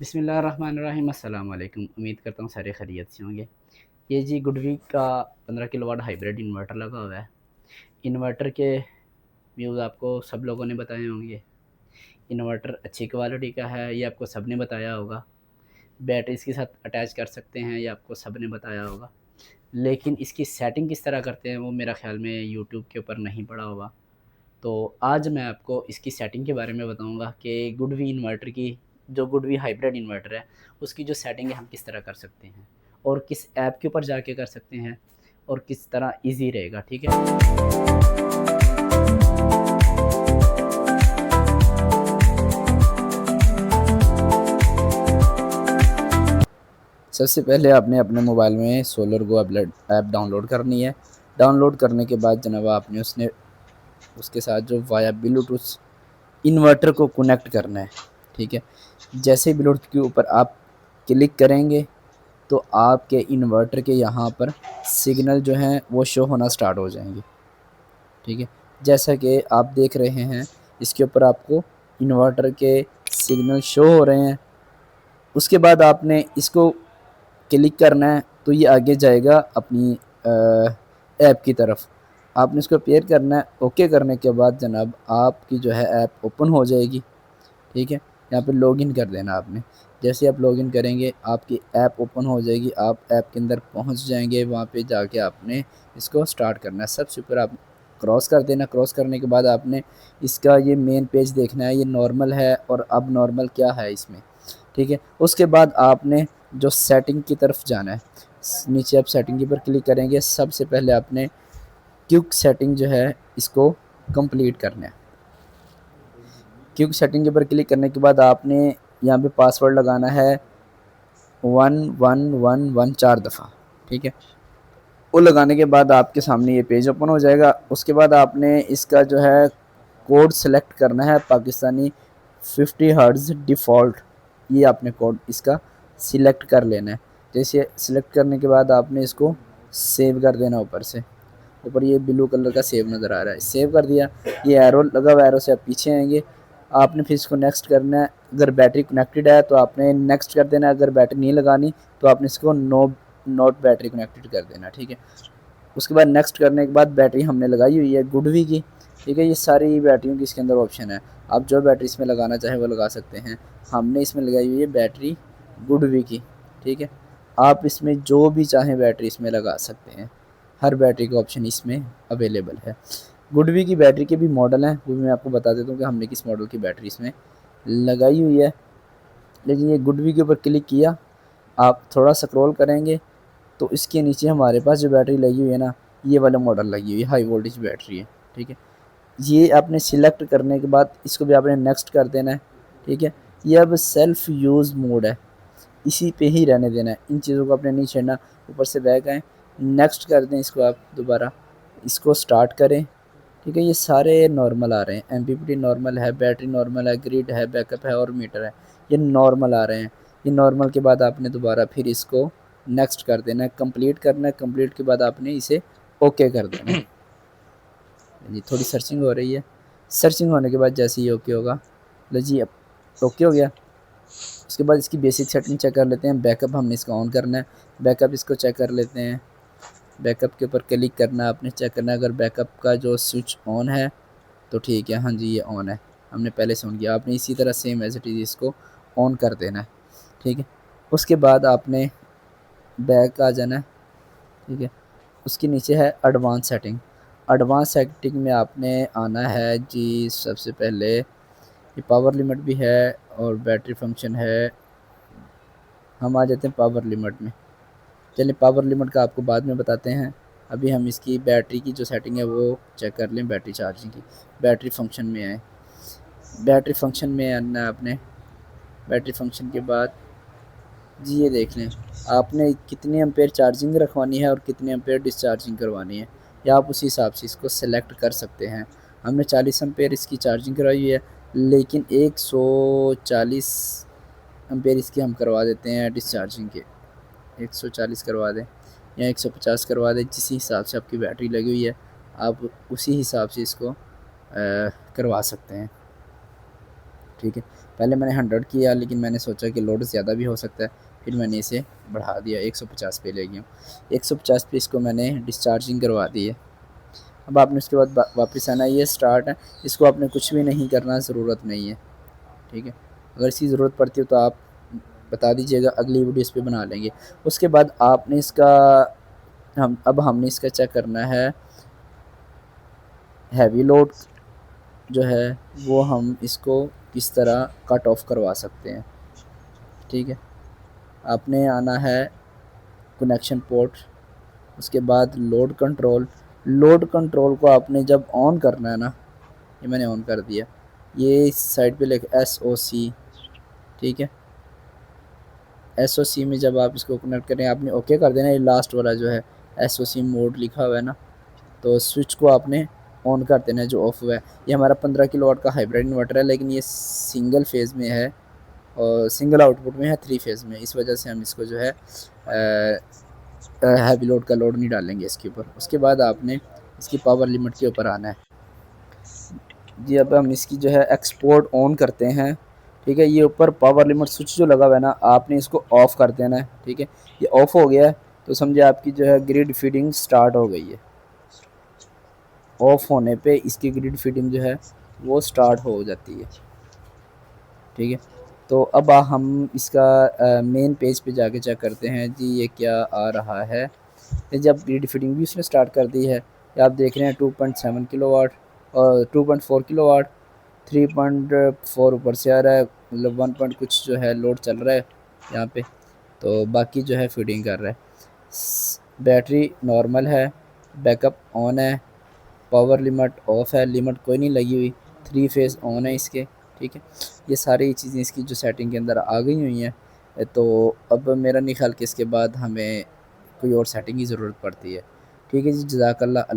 बिस्मिल्लाहिर्रहमानिर्रहीम। अस्सलाम वालेकुम। उम्मीद करता हूँ सारे खैरियत से होंगे। ये जी गुडवीक का 15 किलोवाट हाइब्रिड इन्वर्टर लगा हुआ है। इन्वर्टर के व्यूज़ आपको सब लोगों ने बताए होंगे। इन्वर्टर अच्छी क्वालिटी का है, ये आपको सबने बताया होगा। बैटरी इसके साथ अटैच कर सकते हैं, ये आपको सबने बताया होगा। लेकिन इसकी सेटिंग किस तरह करते हैं वो मेरा ख़्याल में यूट्यूब के ऊपर नहीं पड़ा होगा। तो आज मैं आपको इसकी सेटिंग के बारे में बताऊंगा कि गुडवी इन्वर्टर की, जो गुडवी हाइब्रिड इन्वर्टर है, उसकी जो सेटिंग है हम किस तरह कर सकते हैं और किस ऐप के ऊपर जाके कर सकते हैं और किस तरह इजी रहेगा। ठीक है। सबसे पहले आपने अपने मोबाइल में सोलर गो ऐप डाउनलोड करनी है। डाउनलोड करने के बाद जनाब आपने उसके साथ जो वाया ब्लूटूथ इन्वर्टर को कनेक्ट करना है। ठीक है। जैसे ही ब्लूटूथ के ऊपर आप क्लिक करेंगे तो आपके इन्वर्टर के यहाँ पर सिग्नल जो हैं वो शो होना स्टार्ट हो जाएंगे। ठीक है। जैसा कि आप देख रहे हैं इसके ऊपर आपको इन्वर्टर के सिग्नल शो हो रहे हैं। उसके बाद आपने इसको क्लिक करना है तो ये आगे जाएगा अपनी ऐप की तरफ। आपने इसको पेयर करना है। ओके करने के बाद जनाब आपकी जो है ऐप ओपन हो जाएगी। ठीक है। यहाँ पे लॉगिन कर देना आपने। जैसे आप लॉगिन करेंगे आपकी ऐप ओपन हो जाएगी। आप ऐप के अंदर पहुँच जाएंगे। वहाँ पे जाके आपने इसको स्टार्ट करना है। सबसे ऊपर आप क्रॉस कर देना। क्रॉस करने के बाद आपने इसका ये मेन पेज देखना है, ये नॉर्मल है और अब नॉर्मल क्या है इसमें। ठीक है। उसके बाद आपने जो सेटिंग की तरफ जाना है, नीचे आप सेटिंग के ऊपर क्लिक करेंगे। सबसे पहले आपने क्विक सेटिंग जो है इसको कंप्लीट करना है। क्विक सेटिंग के ऊपर क्लिक करने के बाद आपने यहाँ पे पासवर्ड लगाना है 1111 4 दफ़ा। ठीक है। वो लगाने के बाद आपके सामने ये पेज ओपन हो जाएगा। उसके बाद आपने इसका जो है कोड सेलेक्ट करना है, पाकिस्तानी 50 हर्ट्ज़ डिफ़ॉल्ट। ये आपने कोड इसका सिलेक्ट कर लेना है। जैसे सिलेक्ट करने के बाद आपने इसको सेव कर देना। ऊपर से ऊपर ये ब्लू कलर का सेव नज़र आ रहा है, सेव कर दिया। ये एरो लगा हुआ, एरो से आप पीछे आएंगे। आपने फिर इसको नेक्स्ट करना है। अगर बैटरी कनेक्टेड है तो आपने नेक्स्ट कर देना है। अगर बैटरी नहीं लगानी तो आपने इसको नॉट बैटरी कनेक्टेड कर देना। ठीक है। उसके बाद नेक्स्ट करने के बाद बैटरी हमने लगाई हुई है गुडवी की। ठीक है। ये सारी बैटरियों की इसके अंदर ऑप्शन है, आप जो बैटरी इसमें लगाना चाहें वो लगा सकते हैं। हमने इसमें लगाई हुई है बैटरी गुडवी की। ठीक है। आप इसमें जो भी चाहें बैटरी इसमें लगा सकते हैं। हर बैटरी का ऑप्शन इसमें अवेलेबल है। गुडवी की बैटरी के भी मॉडल हैं, वो भी मैं आपको बता देता हूँ कि हमने किस मॉडल की बैटरी इसमें लगाई हुई है। लेकिन ये गुडवी के ऊपर क्लिक किया, आप थोड़ा स्क्रॉल करेंगे तो इसके नीचे हमारे पास जो बैटरी लगी हुई है ना, ये वाला मॉडल लगी हुई है, हाई वोल्टेज बैटरी है। ठीक है। ये आपने सिलेक्ट करने के बाद इसको भी आपने नेक्स्ट कर देना है। ठीक है। ये अब सेल्फ यूज़ मोड है, इसी पे ही रहने देना है। इन चीज़ों को आपने नहीं छेड़ना। ऊपर से बैक आएँ, नेक्स्ट कर दें इसको। आप दोबारा इसको स्टार्ट करें। ठीक है। ये सारे नॉर्मल आ रहे हैं। एमपीपीटी नॉर्मल है, बैटरी नॉर्मल है, ग्रिड है, बैकअप है और मीटर है, ये नॉर्मल आ रहे हैं। ये नॉर्मल के बाद आपने दोबारा फिर इसको नेक्स्ट कर देना है, कंप्लीट करना है। कंप्लीट के बाद आपने इसे ओके कर देना है। जी थोड़ी सर्चिंग हो रही है। सर्चिंग होने के बाद जैसे ही ओके होगा, लो जी अब ओके हो गया। उसके बाद इसकी बेसिक सेटिंग चेक कर लेते हैं। बैकअप हमने इसका ऑन करना है। बैकअप इसको चेक कर लेते हैं। बैकअप के ऊपर क्लिक करना है, आपने चेक करना है अगर बैकअप का जो स्विच ऑन है तो ठीक है। हाँ जी ये ऑन है, हमने पहले से ऑन किया। आपने इसी तरह सेम एज इट इज़ इसको ऑन कर देना है। ठीक है। उसके बाद आपने बैक आ जाना है। ठीक है। उसके नीचे है एडवांस सेटिंग। एडवांस सेटिंग में आपने आना है जी। सबसे पहले ये पावर लिमिट भी है और बैटरी फंक्शन है। हम आ जाते हैं पावर लिमिट में। चलिए पावर लिमिट का आपको बाद में बताते हैं। अभी हम इसकी बैटरी की जो सेटिंग है वो चेक कर लें। बैटरी चार्जिंग की बैटरी फंक्शन में आए। बैटरी फंक्शन में आना है आपने। बैटरी फंक्शन के बाद जी ये देख लें आपने कितने एम्पेयर चार्जिंग रखवानी है और कितने एम्पेयर डिस्चार्जिंग करवानी है, या आप उसी हिसाब से इसको सेलेक्ट कर सकते हैं। हमने 40 एम्पेयर इसकी चार्जिंग करवाई हुई है, लेकिन 140 एम्पेयर इसकी हम करवा देते हैं डिस्चार्जिंग के। 140 करवा दें या 150 करवा दें, जिस हिसाब से आपकी बैटरी लगी हुई है आप उसी हिसाब से इसको करवा सकते हैं। ठीक है। پہلے میں نے 100 کیا لیکن میں نے سوچا کہ لوڈ زیادہ بھی ہو سکتا ہے، پھر میں نے اسے بڑھا دیا 150 پہ لے گیا ہوں۔ 150 پہ اس کو میں نے ڈسچارجنگ کروا دی ہے۔ اب آپ نے اس کے بعد واپس آنا ہے، یہ سٹارٹ ہے، اس کو آپ نے کچھ بھی نہیں کرنا، ضرورت نہیں ہے، ٹھیک ہے۔ اگر اس کی ضرورت پڑتی ہو تو آپ بتا دیجیے گا، اگلی ویڈیو اس پہ بنا لیں گے۔ اس کے بعد آپ نے اس کا ہم نے اس کا چیک کرنا ہے ہیوی لوڈ جو ہے وہ ہم اس کو کس طرح کٹ آف کروا سکتے ہیں، ٹھیک ہے۔ آپ نے آنا ہے کنیکشن پورٹ، اس کے بعد لوڈ کنٹرول۔ لوڈ کنٹرول کو آپ نے جب آن کرنا ہے نا، یہ میں نے آن کر دیا، یہ اس سائڈ پہ لکھ SOC، ٹھیک ہے۔ SOC میں جب آپ اس کو کنیکٹ کریں آپ نے اوکے کر دینا، یہ لاسٹ والا جو ہے SOC موڈ لکھا ہوا ہے نا، تو سوئچ کو آپ نے آن کر دینا ہے جو آف ہوا ہے۔ یہ ہمارا 15 کلو واٹ کا ہائیبریڈ انورٹر ہے، لیکن یہ سنگل فیز میں ہے اور سنگل آؤٹ پٹ میں ہے، 3 فیز میں، اس وجہ سے ہم اس کو جو ہے ہیوی لوڈ کا لوڈ نہیں ڈالیں گے اس کے اوپر۔ اس کے بعد آپ نے اس کی پاور لیمٹ کے اوپر آنا ہے جی۔ اب ہم اس کی جو ہے ایکسپورٹ آن کرتے ہیں، ٹھیک ہے۔ یہ اوپر پاور لیمٹ سوئچ جو لگا ہوا ہے نا، آپ نے اس کو آف کر دینا ہے، ٹھیک ہے۔ یہ آف ہو گیا ہے تو سمجھے آپ کی جو ہے گریڈ فیڈنگ سٹارٹ ہو گئی ہے۔ آف ہونے پہ اس کی گریڈ فیڈنگ جو ہے وہ سٹارٹ ہو جاتی ہے، ٹھیک ہے۔ تو اب ہم اس کا مین پیج پہ جا کے چیک کرتے ہیں جی یہ کیا آ رہا ہے۔ جب گریڈ فیڈنگ بھی اس نے سٹارٹ کر دی ہے، یہ آپ دیکھ رہے ہیں 2.7 کلو واٹ اور 2.4 کلو واٹ، 3.4 اوپر سے آ رہا ہے، مطلب 1 پوائنٹ کچھ جو ہے لوڈ چل رہا ہے یہاں پہ، تو باقی جو ہے فیڈنگ کر رہا ہے۔ بیٹری نارمل ہے، بیک اپ آن ہے، پاور لیمٹ آف ہے، لیمٹ کوئی نہیں لگی ہوئی، 3 فیز آن ہے اس کے، ٹھیک ہے۔ یہ ساری چیزیں اس کی جو سیٹنگ کے اندر آ گئی ہوئی ہیں، تو اب میرا نہیں خیال کہ اس کے بعد ہمیں کوئی اور سیٹنگ کی ضرورت پڑتی ہے، ٹھیک ہے جی۔ جزاک اللہ۔